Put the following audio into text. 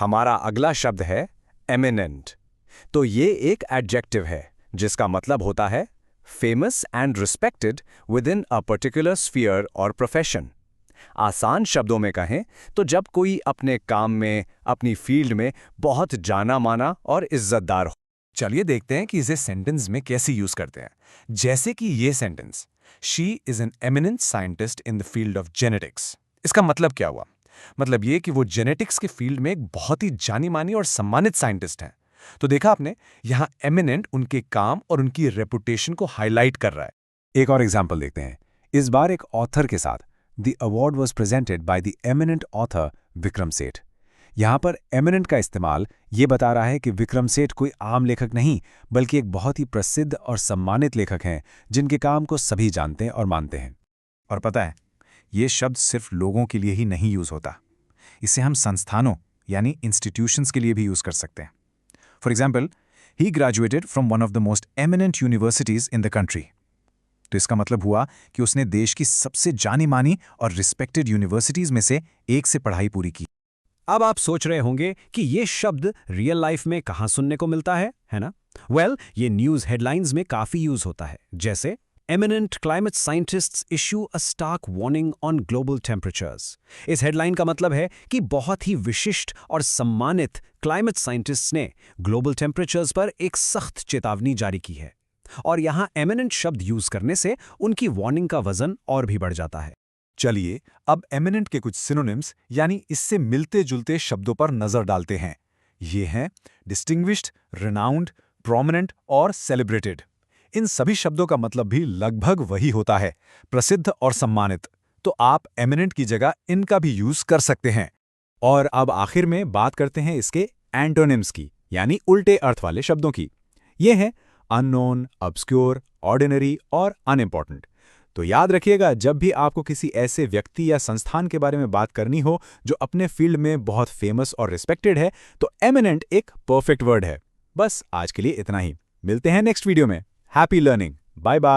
हमारा अगला शब्द है एमिनेंट। तो ये एक एडजेक्टिव है जिसका मतलब होता है famous and respected with in a particular sphere और प्रोफेशन। आसान शब्दों में कहें तो जब कोई अपने काम में, अपनी फील्ड में बहुत जाना माना और इज्जतदार हो। चलिए देखते हैं कि इसे सेंटेंस में कैसे यूज करते हैं। जैसे कि ये sentence, she is an eminent scientist in the field of genetics. इसका मतलब क्या हुआ? मतलब ये कि वो जेनेटिक्स के फील्ड में एक बहुत ही जानी मानी और सम्मानित साइंटिस्ट हैं। तो देखा आपने, यहां एमिनेंट उनके काम और उनकी रेपुटेशन को हाईलाइट कर रहा है। एक और एग्जाम्पल देखते हैं। इस बार एक ऑथर के साथ the award was presented by the eminent author Vikram Seth. यहाँ पर एमिनेंट का इस्तेमाल ये बता रहा है कि विक्रम सेठ कोई आम लेखक नहीं, बल्कि एक बहुत ही प्रसिद्ध और सम्मानित लेखक हैं जिनके काम को सभी जानते हैं और मानते हैं। और पता है, ये शब्द सिर्फ लोगों के लिए ही नहीं यूज होता, इसे हम संस्थानों यानी इंस्टीट्यूशंस के लिए भी यूज कर सकते हैं। For example, he graduated from one of the most eminent universities in the country. तो इसका मतलब हुआ कि उसने देश की सबसे जानी मानी और रिस्पेक्टेड यूनिवर्सिटीज में से एक से पढ़ाई पूरी की। अब आप सोच रहे होंगे कि ये शब्द रियल लाइफ में कहाँ सुनने को मिलता है ना? ये न्यूज़ हेडलाइंस में काफ़ी यूज़ होता है, जैसे eminent climate scientists issue a stark warning on global temperatures. इस हेडलाइन का मतलब है कि बहुत ही विशिष्ट और सम्मानित क्लाइमेट साइंटिस्ट्स ने ग्लोबल टेम्परेचर्स पर एक सख्त चेतावनी जारी की है। और यहाँ एमिनेंट शब्द यूज़ करने से उनकी वार्निंग का वजन और भी बढ़ जाता है। चलिए अब एमिनेंट के कुछ सिनोनिम्स यानी इससे मिलते जुलते शब्दों पर नजर डालते हैं। ये हैं डिस्टिंग्विश्ड, रिनाउंड, प्रोमिनेंट और सेलिब्रेटेड। इन सभी शब्दों का मतलब भी लगभग वही होता है, प्रसिद्ध और सम्मानित। तो आप एमिनेंट की जगह इनका भी यूज कर सकते हैं। और अब आखिर में बात करते हैं इसके एंटोनिम्स की, यानी उल्टे अर्थ वाले शब्दों की। ये हैं अननोन, ऑब्स्क्योर, ऑर्डिनरी और अनइम्पॉर्टेंट। तो याद रखिएगा, जब भी आपको किसी ऐसे व्यक्ति या संस्थान के बारे में बात करनी हो जो अपने फील्ड में बहुत फेमस और रिस्पेक्टेड है, तो एमिनेंट एक परफेक्ट वर्ड है। बस आज के लिए इतना ही। मिलते हैं नेक्स्ट वीडियो में। Happy learning. Bye bye.